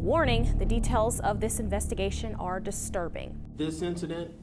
warning, the details of this investigation are disturbing. This incident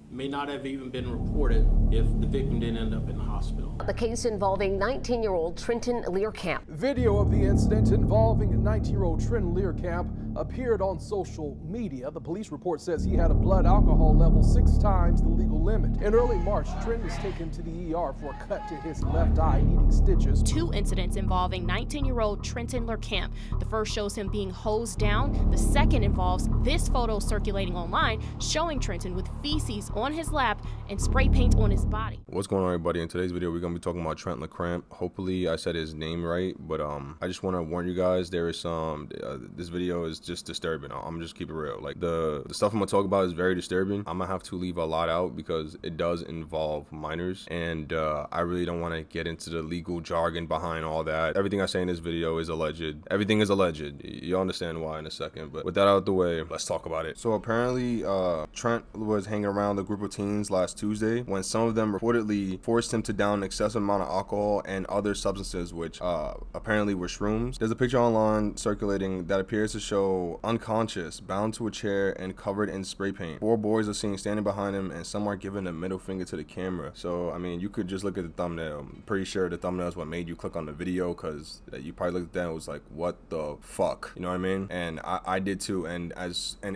may not have even been reported if the victim didn't end up in the hospital. The case involving 19-year-old Trent Lehrkamp. Video of the incident involving 19-year-old Trent Lehrkamp appeared on social media. The police report says he had a blood alcohol level 6 times the legal limit. In early March, Trent was taken to the ER for a cut to his left eye, needing stitches. 2 incidents involving 19-year-old Trent Lehrkamp. The first shows him being hosed down. The second involves this photo circulating online showing Trenton with feces on his lap and spray paint on his body. What's going on, everybody? In today's video, we're going to be talking about Trent Lehrkamp. Hopefully I said his name right, but I just want to warn you guys, there is some this video is just disturbing. I'm just keep it real. Like the stuff I'm gonna talk about is very disturbing. I'm gonna have to leave a lot out because it does involve minors, and I really don't want to get into the legal jargon behind all that. Everything I say in this video is alleged. Everything is alleged. You'll understand why in a second, but with that out of the way, let's talk about it. So apparently Trent was hanging around a group of teens last Tuesday when some of them reportedly forced him to down an excessive amount of alcohol and other substances, which apparently were shrooms. There's a picture online circulating that appears to show unconscious, bound to a chair and covered in spray paint. 4 boys are seen standing behind him, and some are giving a middle finger to the camera. So I mean, you could just look at the thumbnail. I'm pretty sure the thumbnail is what made you click on the video, because you probably looked at that and was like, what the fuck, you know what I mean? And I did too. And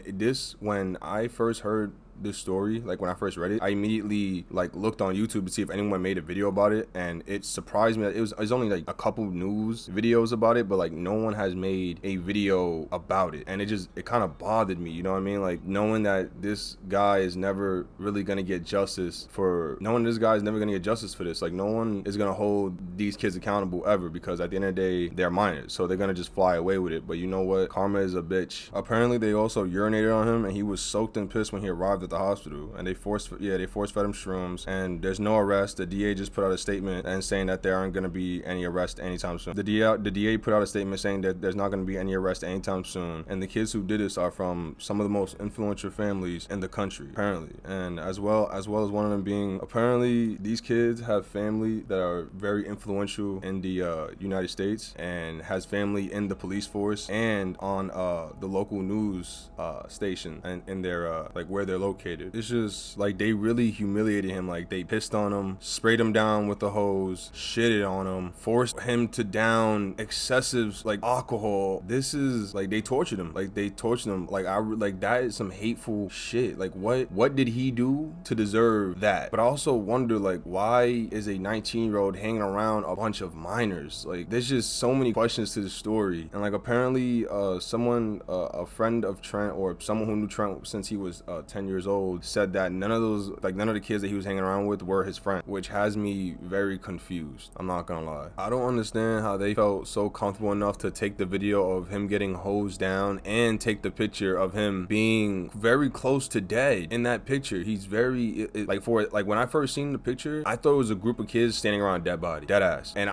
this, when I first heard this story, like when I first read it, I immediately like looked on YouTube to see if anyone made a video about it, and it surprised me that it was only like a couple news videos about it, but like no one has made a video about it, and it kind of bothered me, you know what I mean? Like knowing that this guy is never really gonna get justice for this, like no one is gonna hold these kids accountable ever, because at the end of the day they're minors, so they're gonna just fly away with it. But you know what, karma is a bitch. Apparently they also urinated on him, and he was soaked in piss when he arrived at the hospital, and they force fed him shrooms, and there's no arrest. The DA just put out a statement and saying that there aren't going to be any arrest anytime soon. The DA put out a statement saying that there's not going to be any arrest anytime soon, and the kids who did this are from some of the most influential families in the country, apparently, and as well as one of them being, apparently these kids have family that are very influential in the United States, and has family in the police force and on the local news station, and in their like where they're located. It's just like they really humiliated him. Like they pissed on him, sprayed him down with the hose, shitted on him, forced him to down excessive like alcohol. This is like they tortured him. Like that is some hateful shit. Like what did he do to deserve that? But I also wonder, like, why is a 19-year-old hanging around a bunch of minors? Like there's just so many questions to the story. And like apparently someone, a friend of Trent, or someone who knew Trent since he was 10 years old, said that none of the kids that he was hanging around with were his friend, which has me very confused. I'm not gonna lie. I don't understand how they felt so comfortable enough to take the video of him getting hosed down and take the picture of him being very close to dead. In that picture, he's very when I first seen the picture, I thought it was a group of kids standing around a dead body, dead ass, and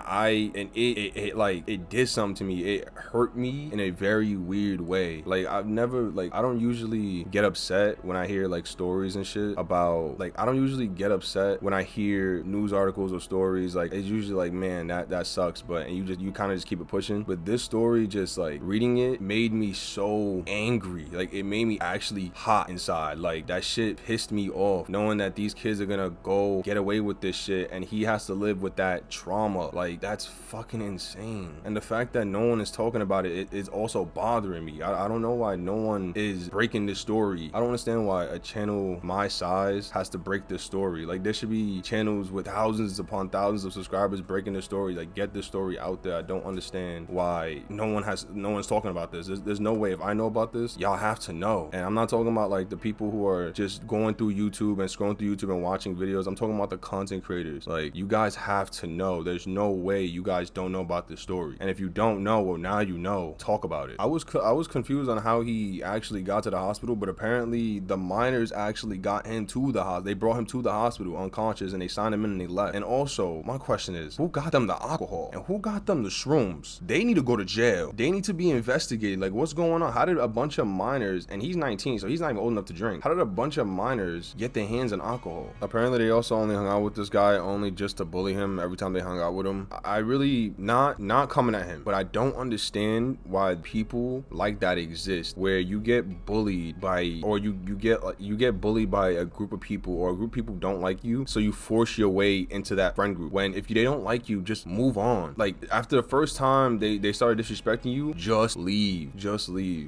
it did something to me. It hurt me in a very weird way. Like I don't usually get upset when I hear like stories and shit about, like, I don't usually get upset when I hear news articles or stories. Like it's usually like, man, that sucks, but you kind of just keep it pushing. But this story, just like reading it, made me so angry. Like it made me actually hot inside. Like that shit pissed me off, knowing that these kids are gonna go get away with this shit and he has to live with that trauma. Like that's fucking insane. And the fact that no one is talking about it is also bothering me. I don't know why no one is breaking this story. I don't understand why a channel my size has to break this story. Like there should be channels with thousands upon thousands of subscribers breaking the story. Like get this story out there. I don't understand why no one's talking about this. There's no way. If I know about this, y'all have to know. And I'm not talking about like the people who are just going through YouTube and scrolling through YouTube and watching videos. I'm talking about the content creators. Like you guys have to know. There's no way you guys don't know about this story. And if you don't know, well, now you know. Talk about it. I was confused on how he actually got to the hospital, but apparently the minor minors actually got him to the hospital. They brought him to the hospital unconscious, and they signed him in and they left. And also, my question is, who got them the alcohol and who got them the shrooms? They need to go to jail. They need to be investigated. Like, what's going on? How did a bunch of minors, and he's 19, so he's not even old enough to drink, how did a bunch of minors get their hands on alcohol? Apparently they also only hung out with this guy only just to bully him every time they hung out with him. I really, not coming at him, but I don't understand why people like that exist, where you get bullied by, or you get bullied by a group of people, or a group of people don't like you, so you force your way into that friend group, when if they don't like you, just move on. Like, after the first time they started disrespecting you, just leave.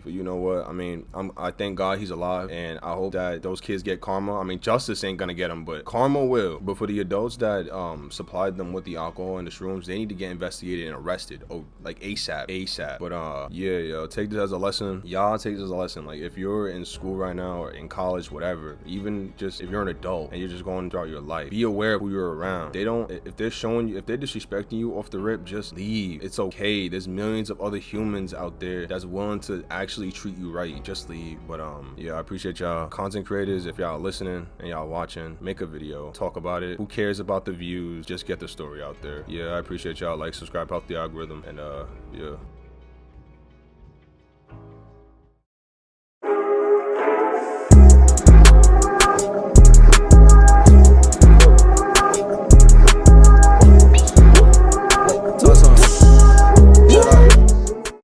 But you know what, I mean, I thank God he's alive, and I hope that those kids get karma. I mean, justice ain't gonna get them, but karma will. But for the adults that supplied them with the alcohol and the shrooms, they need to get investigated and arrested, like ASAP. But yeah, yo, take this as a lesson. Y'all take this as a lesson. Like, if you're in school right now or in college, whatever, even just if you're an adult and you're just going throughout your life, be aware of who you're around. If they're disrespecting you off the rip, just leave. It's okay. There's millions of other humans out there that's willing to actually treat you right. Just leave. But yeah, I appreciate y'all content creators. If y'all listening and y'all watching, make a video, talk about it. Who cares about the views? Just get the story out there. Yeah, I appreciate y'all. Like, subscribe, help the algorithm, and yeah.